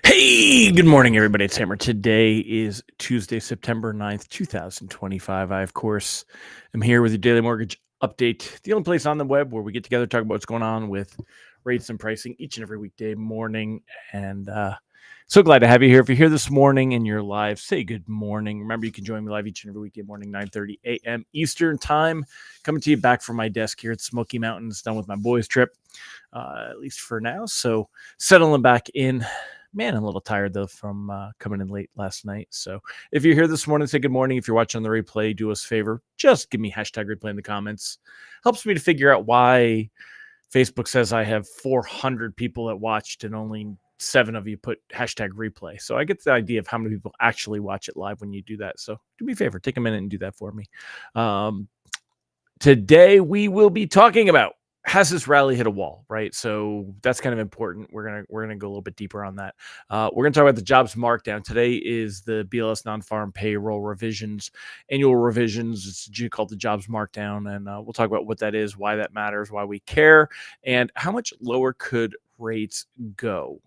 Hey, good morning, everybody. It's Hammer. Today is Tuesday, September 9th, 2025. I, of course, am here with your daily mortgage update, the only place on the web where we get together, talk about what's going on with rates and pricing each and every weekday morning. And so glad to have you here. If you're here this morning and you're live, say good morning. Remember, you can join me live each and every weekday morning, 9:30 a.m. Eastern Time. Coming to you back from my desk here at Smoky Mountains, done with my boys' trip, at least for now. So settling back in. Man, I'm a little tired though from coming in late last night. So if you're here this morning, say good morning. If you're watching on the replay, do us a favor. Just give me hashtag replay in the comments. Helps me to figure out why Facebook says I have 400 people that watched and only 7 of you put hashtag replay. So I get the idea of how many people actually watch it live when you do that. So do me a favor, take a minute and do that for me. Today we will be talking about, has this rally hit a wall, right? So that's kind of important. We're gonna go a little bit deeper on that. We're gonna talk about the jobs markdown. Today is the BLS non-farm payroll revisions, annual revisions. It's called the jobs markdown, and we'll talk about what that is, why that matters, why we care, and how much lower could rates go.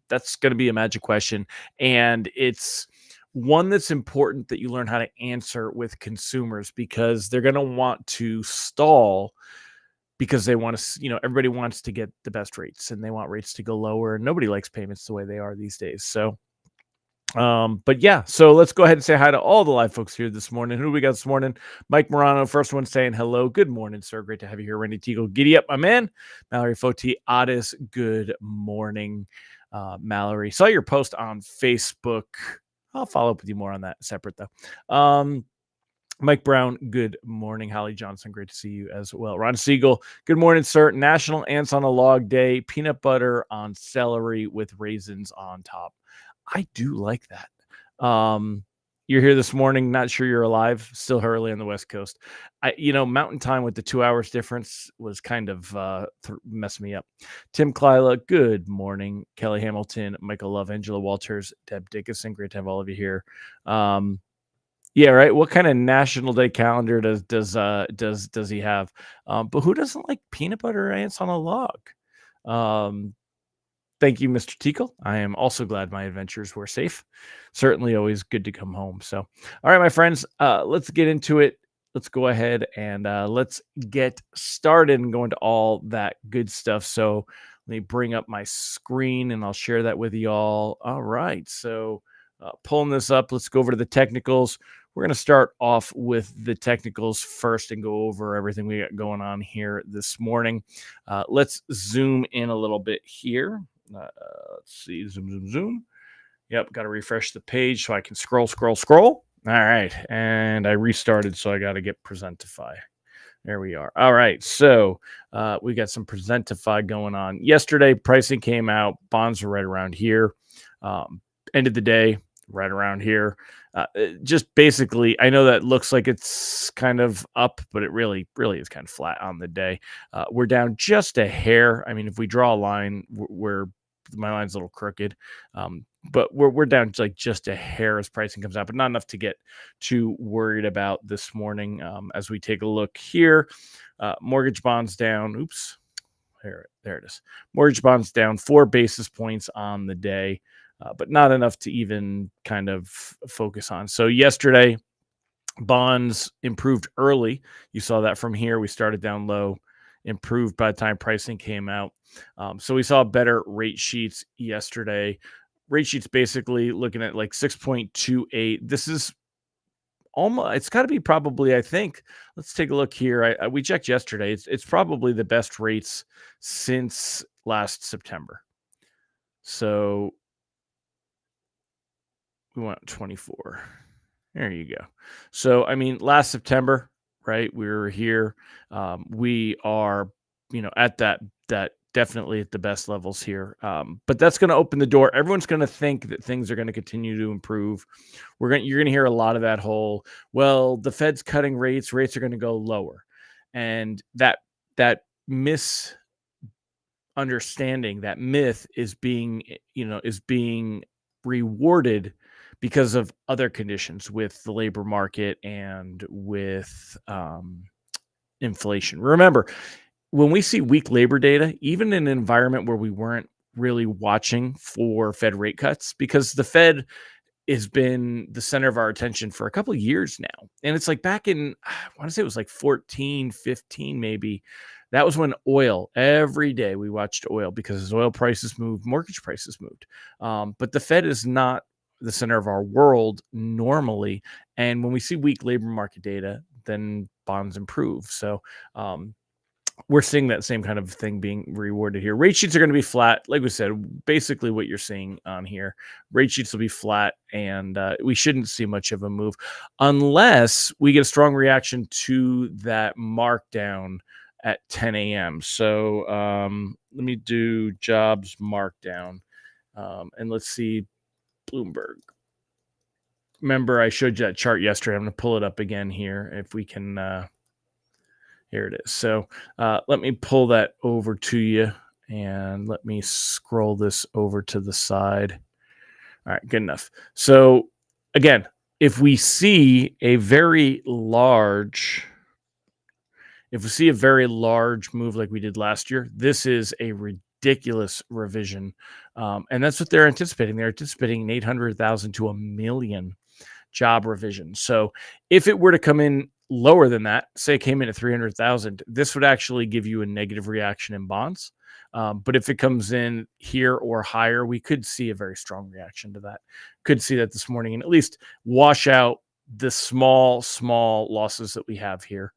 That's going to be a magic question, and it's one that's important that you learn how to answer with consumers because they're going to want to stall because they want to, everybody wants to get the best rates and they want rates to go lower, and nobody likes payments the way they are these days. So, but yeah, so let's go ahead and say hi to all the live folks here this morning. Who do we got this morning? Mike Morano, first one saying hello. Good morning, sir. Great to have you here. Randy Teagle, giddy up, my man. Mallory Foti, Otis, good morning. Mallory, saw your post on Facebook. I'll follow up with you more on that separate though. Mike Brown, good morning. Holly Johnson, great to see you as well. Ron Siegel, good morning, sir. National Ants on a Log Day, peanut butter on celery with raisins on top. I do like that. You're here this morning, not sure you're alive, still early on the West Coast. Mountain time with the 2 hours difference was kind of messing me up. Tim Klyla, good morning. Kelly Hamilton, Michael Love, Angela Walters, Deb Dickinson, great to have all of you here. Yeah, right. What kind of National Day calendar does he have? But who doesn't like peanut butter ants on a log? Thank you, Mr. Teagle. I am also glad my adventures were safe. Certainly always good to come home. So, all right, my friends, let's get into it. Let's go ahead and let's get started and go into all that good stuff. So let me bring up my screen and I'll share that with you all. All right. So pulling this up, let's go over to the technicals. We're going to start off with the technicals first and go over everything we got going on here this morning. Let's zoom in a little bit here. Let's see, zoom. Yep, got to refresh the page so I can scroll. All right, and I restarted, so I got to get Presentify. There we are. All right, so we got some Presentify going on. Yesterday, pricing came out. Bonds are right around here. End of the day, right around here. Just basically, I know that looks like it's kind of up, but it really is kind of flat on the day. We're down just a hair. I mean, if we draw a line, my line's a little crooked, but we're down like just a hair as pricing comes out, but not enough to get too worried about this morning. As we take a look here, mortgage bonds down. Oops, there it is. Mortgage bonds down 4 basis points on the day. But not enough to even kind of focus on. So yesterday, bonds improved early. You saw that from here. We started down low, improved by the time pricing came out. So we saw better rate sheets yesterday. Rate sheets basically looking at like 6.28. This is almost, it's got to be probably, I think, let's take a look here. We checked yesterday. It's probably the best rates since last September. So we want 24. There you go. So, I mean, last September, right? We were here. We are, at that definitely at the best levels here. But that's going to open the door. Everyone's going to think that things are going to continue to improve. You're going to hear a lot of that whole, well, the Fed's cutting rates are going to go lower. And that misunderstanding, that myth is being rewarded because of other conditions with the labor market and with inflation. Remember, when we see weak labor data, even in an environment where we weren't really watching for Fed rate cuts because the Fed has been the center of our attention for a couple of years now. And it's like back in, I want to say it was like 14, 15, maybe. That was when oil, every day we watched oil because as oil prices moved, mortgage prices moved. But the Fed is not the center of our world normally. And when we see weak labor market data, then bonds improve. So, we're seeing that same kind of thing being rewarded here. Rate sheets are going to be flat. Like we said, basically what you're seeing on here. Rate sheets will be flat, and we shouldn't see much of a move unless we get a strong reaction to that markdown at 10 a.m. So let me do jobs markdown, and let's see Bloomberg. Remember, I showed you that chart yesterday. I'm going to pull it up again here if we can. Here it is. So let me pull that over to you and let me scroll this over to the side. All right, good enough. So again, if we see a very large move like we did last year, this is a ridiculous revision. And that's what they're anticipating. They're anticipating an 800,000 to a million job revision. So if it were to come in lower than that, say it came in at 300,000, this would actually give you a negative reaction in bonds. But if it comes in here or higher, we could see a very strong reaction to that. Could see that this morning and at least wash out the small losses that we have here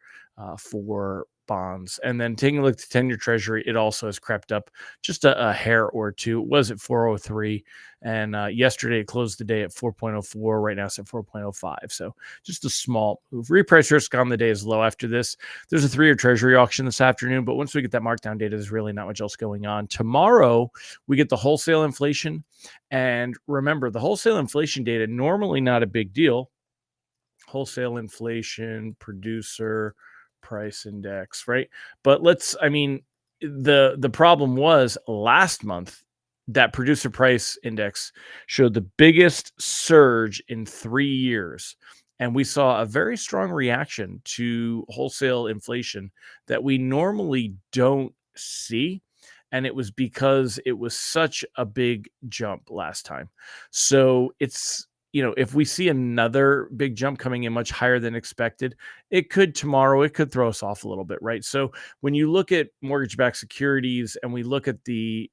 for bonds. And then taking a look at the 10-year treasury, it also has crept up just a hair or two. It was at 403, and yesterday it closed the day at 4.04. Right now it's at 4.05. So just a small move. Reprice risk on the day is low after this. There's a 3-year treasury auction this afternoon, but once we get that markdown data, there's really not much else going on. Tomorrow we get the wholesale inflation, and remember, the wholesale inflation data, normally not a big deal. Wholesale inflation, producer price index, right? But the problem was last month that producer price index showed the biggest surge in 3 years. And we saw a very strong reaction to wholesale inflation that we normally don't see. And it was because it was such a big jump last time. So it's, if we see another big jump coming in much higher than expected, it could throw us off a little bit, right? So when you look at mortgage-backed securities and we look at the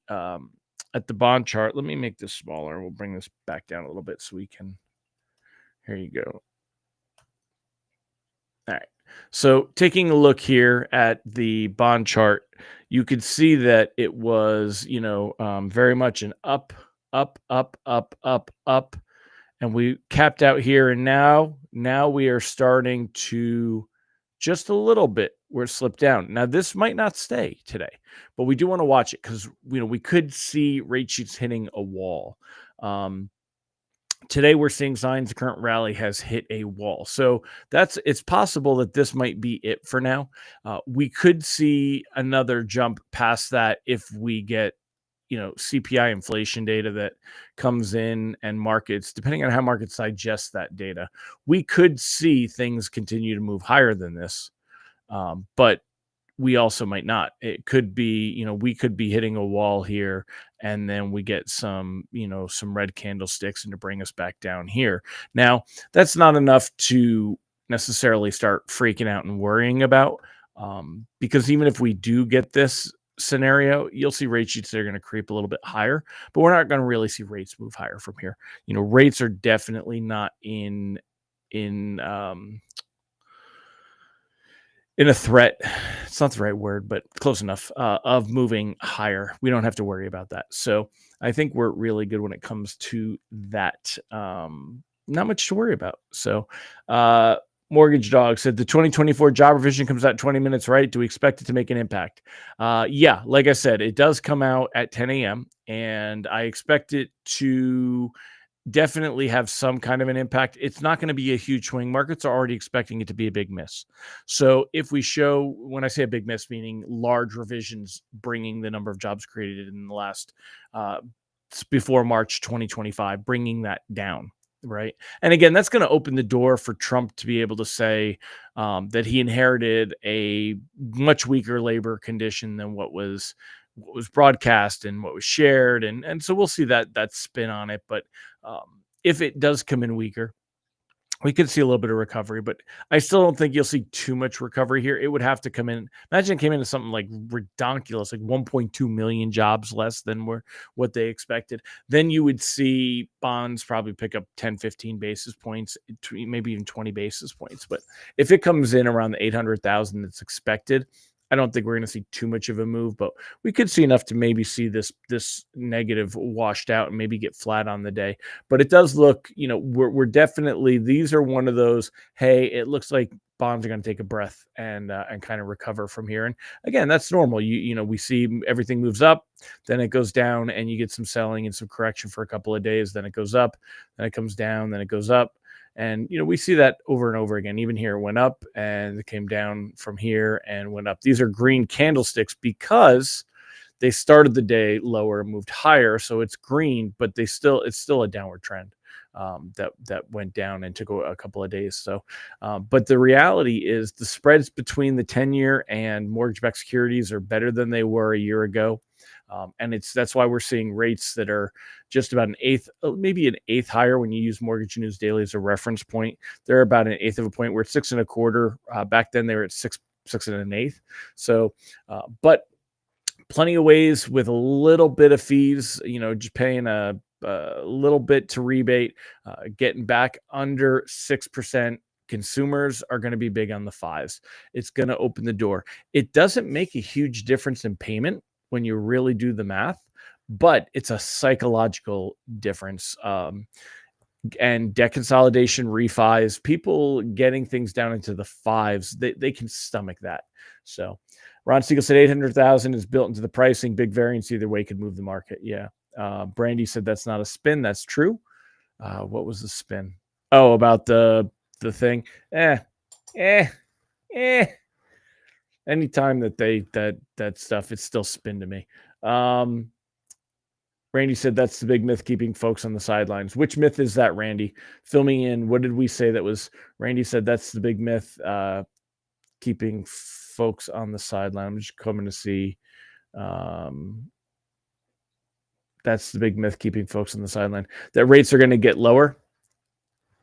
bond chart, let me make this smaller. We'll bring this back down a little bit so we can. Here you go. All right. So taking a look here at the bond chart, you could see that it was, very much an up, up, up, up, up, up. And we capped out here, and now we are starting to just a little bit. We're slipped down. Now this might not stay today, but we do want to watch it because we could see rate sheets hitting a wall. Today we're seeing signs the current rally has hit a wall, so it's possible that this might be it for now. We could see another jump past that if we get CPI inflation data that comes in and markets, depending on how markets digest that data, we could see things continue to move higher than this. But we also might not. It could be, we could be hitting a wall here and then we get some red candlesticks and to bring us back down here. Now, that's not enough to necessarily start freaking out and worrying about, because even if we do get this scenario, you'll see rate sheets that are going to creep a little bit higher, but we're not going to really see rates move higher from here. Rates are definitely not in a threat. It's not the right word, but close enough, of moving higher. We don't have to worry about that. So I think we're really good when it comes to that. Not much to worry about. So, Mortgage Dog said the 2024 job revision comes out in 20 minutes, right? Do we expect it to make an impact? Yeah, like I said, it does come out at 10 a.m. and I expect it to definitely have some kind of an impact. It's not going to be a huge swing. Markets are already expecting it to be a big miss. So if we show, when I say a big miss, meaning large revisions, bringing the number of jobs created in the last, before March 2025, bringing that down. Right. And again, that's going to open the door for Trump to be able to say that he inherited a much weaker labor condition than what was what was broadcast and what was shared, and so we'll see that spin on it. But if it does come in weaker, we could see a little bit of recovery, but I still don't think you'll see too much recovery here. It would have to come in. Imagine it came into something like redonkulous, like 1.2 million jobs less than what they expected. Then you would see bonds probably pick up 10, 15 basis points, maybe even 20 basis points. But if it comes in around the 800,000 that's expected, I don't think we're going to see too much of a move, but we could see enough to maybe see this negative washed out and maybe get flat on the day. But it does look, we're definitely, these are one of those, hey, it looks like bonds are going to take a breath and kind of recover from here. And again, that's normal. We see everything moves up, then it goes down, and you get some selling and some correction for a couple of days. Then it goes up, then it comes down, then it goes up. And, we see that over and over again. Even here, it went up and it came down from here and went up. These are green candlesticks because they started the day lower and moved higher. So it's green, but it's still a downward trend that went down and took a couple of days. So, but the reality is the spreads between the 10-year and mortgage-backed securities are better than they were a year ago. And that's why we're seeing rates that are just about maybe an eighth higher when you use Mortgage News Daily as a reference point. They're about an eighth of a point. We're at 6.25. Back then they were at 6.125. So, but plenty of ways with a little bit of fees, just paying a little bit to rebate, getting back under 6%. Consumers are going to be big on the fives. It's going to open the door. It doesn't make a huge difference in payment when you really do the math, but it's a psychological difference. And debt consolidation, refis, people getting things down into the fives, they can stomach that. So Ron Siegel said 800,000 is built into the pricing. Big variance either way could move the market. Yeah. Brandy said that's not a spin. That's true. What was the spin? Oh, about the thing. Anytime that stuff, it's still spin to me. Randy said that's the big myth keeping folks on the sidelines. Which myth is that, Randy? Fill me in. What did we say that was? Randy said that's the big myth keeping folks on the sideline. I'm just coming to see. That's the big myth keeping folks on the sideline. That rates are going to get lower.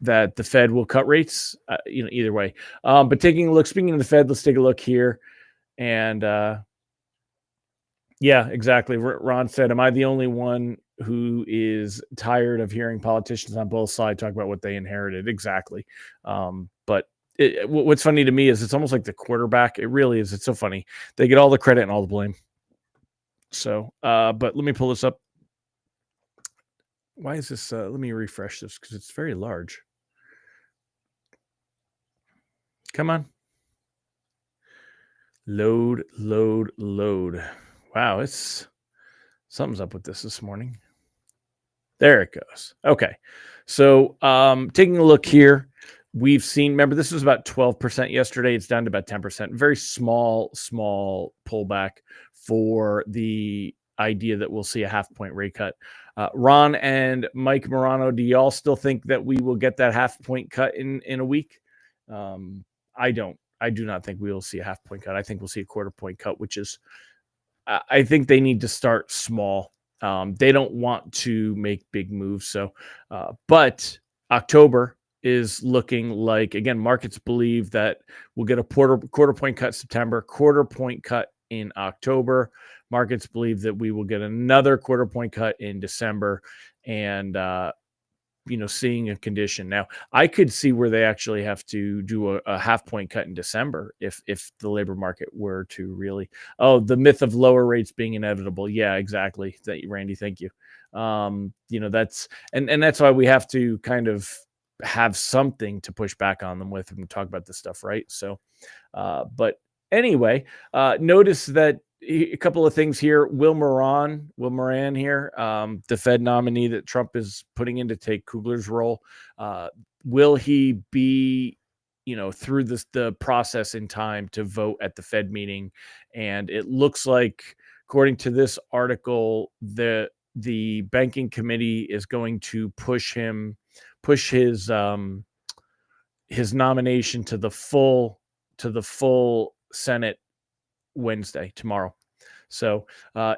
That the Fed will cut rates. Either way. But taking a look. Speaking of the Fed, let's take a look here. And yeah, exactly. Ron said, am I the only one who is tired of hearing politicians on both sides talk about what they inherited? Exactly. But what's funny to me is it's almost like the quarterback. It really is. It's so funny. They get all the credit and all the blame. So, but let me pull this up. Why is this? Let me refresh this because it's very large. Come on. Load. Wow, something's up with this morning. There it goes. Okay. So taking a look here, we've seen, remember, this was about 12% yesterday. It's down to about 10%. Very small pullback for the idea that we'll see a half point rate cut. Ron and Mike Morano, do y'all still think that we will get that half point cut in a week? I don't. I do not think we will see a half point cut. I think we'll see a quarter point cut, which is, I think they need to start small. They don't want to make big moves. So, but October is looking like, again, markets believe that we'll get a quarter point cut September, quarter point cut in October. Markets believe that we will get another quarter point cut in December, and seeing a condition. Now, I could see where they actually have to do a half point cut in December if the labor market were to really. Oh, the myth of lower rates being inevitable. Yeah, exactly. Randy, thank you. That's and that's why we have to kind of have something to push back on them with and talk about this stuff, right? So, but anyway, notice that a couple of things here. Will Moran here, the Fed nominee that Trump is putting in to take Kugler's role. Will he be, through the process in time to vote at the Fed meeting? And it looks like, according to this article, the banking committee is going to push his nomination to the full Senate Wednesday, tomorrow. So,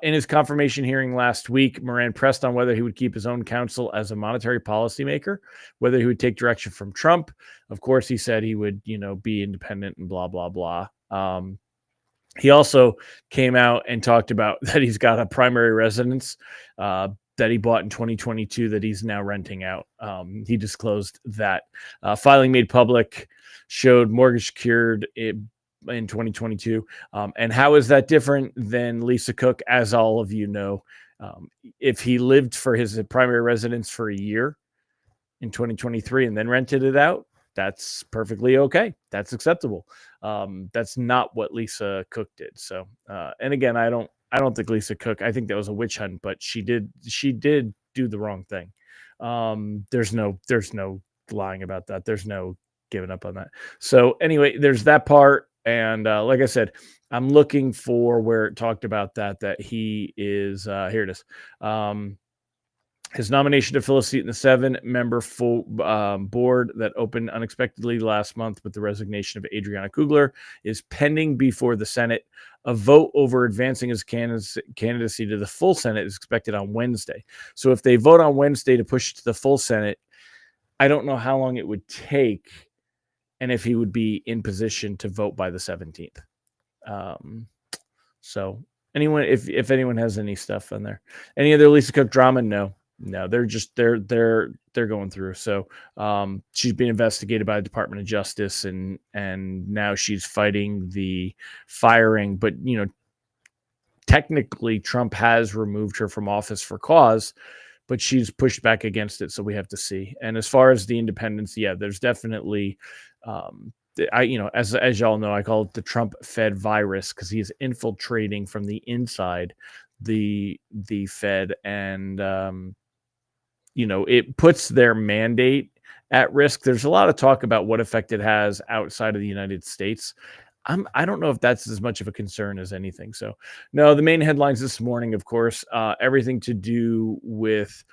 in his confirmation hearing last week, Moran pressed on whether he would keep his own counsel as a monetary policymaker, whether he would take direction from Trump. Of course, he said he would, be independent and blah, blah, blah. He also came out and talked about that he's got a primary residence that he bought in 2022 that he's now renting out. He disclosed that. Filing made public showed mortgage secured in 2022. And how is that different than Lisa Cook? As all of you know, if he lived for his primary residence for a year in 2023 and then rented it out, that's perfectly okay. That's acceptable. That's not what Lisa Cook did. So, and again, I don't think Lisa Cook, I think that was a witch hunt, but she did do the wrong thing. There's no lying about that. There's no giving up on that. So anyway, there's that part. And like I said, I'm looking for where it talked about that he is, here it is. His nomination to fill a seat in the 7-member full board that opened unexpectedly last month with the resignation of Adriana Kugler is pending before the Senate. A vote over advancing his candidacy to the full Senate is expected on Wednesday. So if they vote on Wednesday to push it to the full Senate, I don't know how long it would take and if he would be in position to vote by the 17th. So anyone, if anyone has any stuff on there, any other Lisa Cook drama? No, they're just they're going through. So she's being investigated by the Department of Justice, and now she's fighting the firing. But technically, Trump has removed her from office for cause, but she's pushed back against it. So we have to see. And as far as the independence, yeah, there's definitely. As y'all know, I call it the Trump Fed virus because he is infiltrating from the inside the Fed, and it puts their mandate at risk. There's a lot of talk about what effect it has outside of the United States. I don't know if that's as much of a concern as anything. So, no, the main headlines this morning, of course, everything to do with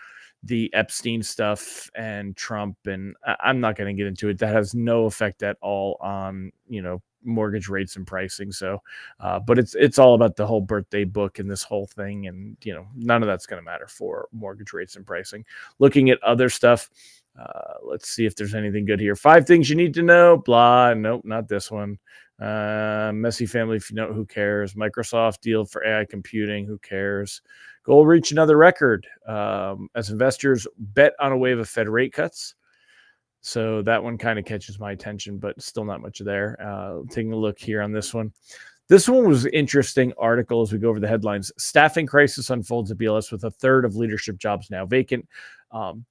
the Epstein stuff and Trump, and I'm not going to get into it. That has no effect at all on, mortgage rates and pricing. So, but it's all about the whole birthday book and this whole thing. And, none of that's going to matter for mortgage rates and pricing. Looking at other stuff. Let's see if there's anything good here. 5 things you need to know. Blah. Nope, not this one. Messy family. If you know, who cares? Microsoft deal for AI computing. Who cares? Gold reach another record as investors bet on a wave of Fed rate cuts. So that one kind of catches my attention, but still not much there. Taking a look here on this one. This one was an interesting article as we go over the headlines. Staffing crisis unfolds at BLS with a third of leadership jobs now vacant.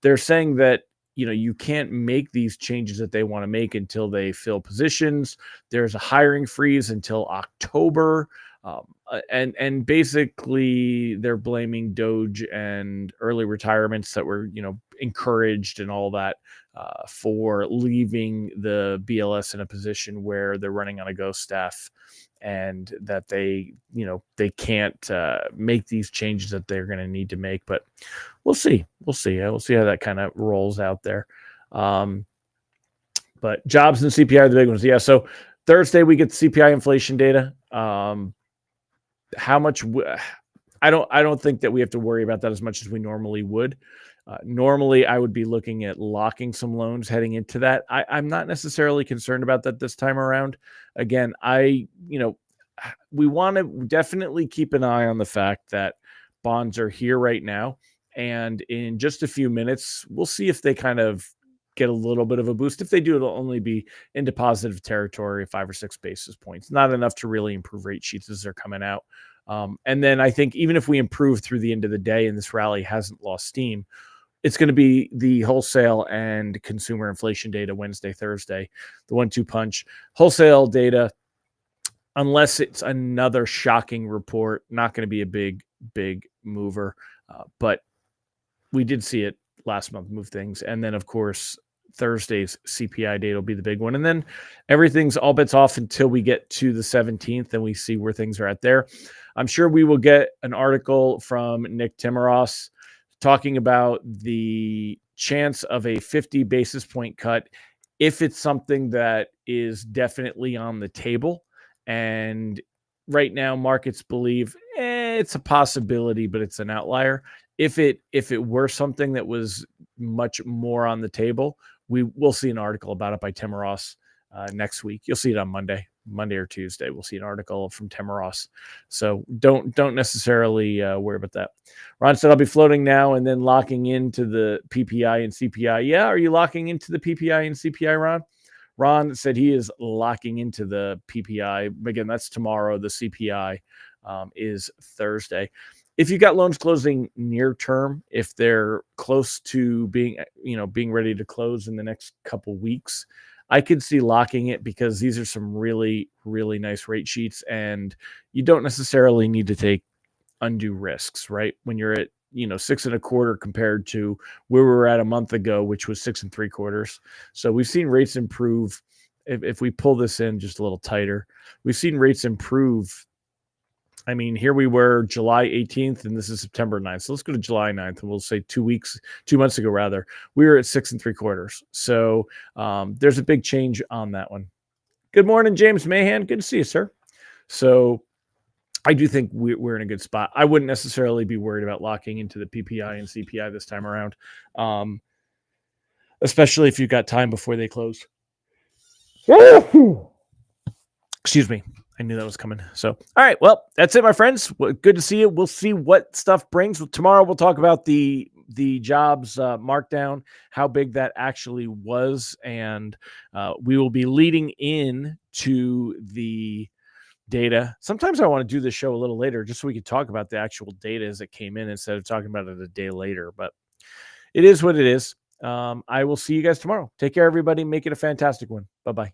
They're saying that you can't make these changes that they want to make until they fill positions. There's a hiring freeze until October. And basically they're blaming Doge and early retirements that were, encouraged and all that for leaving the BLS in a position where they're running on a ghost staff, and that they can't make these changes that they're going to need to make. But we'll see. We'll see how that kind of rolls out there. But jobs and CPI are the big ones. Yeah. So Thursday we get the CPI inflation data. How much? I don't think that we have to worry about that as much as we normally would. Normally, I would be looking at locking some loans heading into that. I'm not necessarily concerned about that this time around. Again, we want to definitely keep an eye on the fact that bonds are here right now, and in just a few minutes, we'll see if they kind of get a little bit of a boost. If they do, it'll only be into positive territory, 5 or 6 basis points, not enough to really improve rate sheets as they're coming out. And then I think even if we improve through the end of the day and this rally hasn't lost steam, it's going to be the wholesale and consumer inflation data Wednesday, Thursday, the 1-2 punch. Wholesale data, unless it's another shocking report, not going to be a big mover. But we did see it last month move things. And then, of course, Thursday's CPI data will be the big one. And then everything's all bets off until we get to the 17th and we see where things are at there. I'm sure we will get an article from Nick Timiraos talking about the chance of a 50 basis point cut if it's something that is definitely on the table. And right now, markets believe It's a possibility, but it's an outlier. If it were something that was much more on the table, we will see an article about it by Tim Ross next week. You'll see it on Monday or Tuesday. We'll see an article from Tim Ross. So don't necessarily worry about that. Ron said I'll be floating now and then locking into the PPI and CPI. Yeah, are you locking into the PPI and CPI, Ron? Ron said he is locking into the PPI. Again, that's tomorrow. The CPI is Thursday. If you got loans closing near term, if they're close to being ready to close in the next couple weeks, I could see locking it because these are some really, really nice rate sheets, and you don't necessarily need to take undue risks, right? When you're at 6.25 compared to where we were at a month ago, which was 6.75. So we've seen rates improve. If we pull this in just a little tighter, we've seen rates improve. I mean, here we were July 18th, and this is September 9th. So let's go to July 9th, and we'll say 2 months ago, rather, we were at 6.75. So there's a big change on that one. Good morning, James Mahan. Good to see you, sir. So I do think we're in a good spot. I wouldn't necessarily be worried about locking into the PPI and CPI this time around, especially if you've got time before they close. Excuse me. I knew that was coming. So, all right. Well, that's it, my friends. Good to see you. We'll see what stuff brings. Tomorrow, we'll talk about the jobs markdown, how big that actually was, and we will be leading in to the data. Sometimes I want to do this show a little later just so we can talk about the actual data as it came in instead of talking about it a day later. But it is what it is. I will see you guys tomorrow. Take care, everybody. Make it a fantastic one. Bye-bye.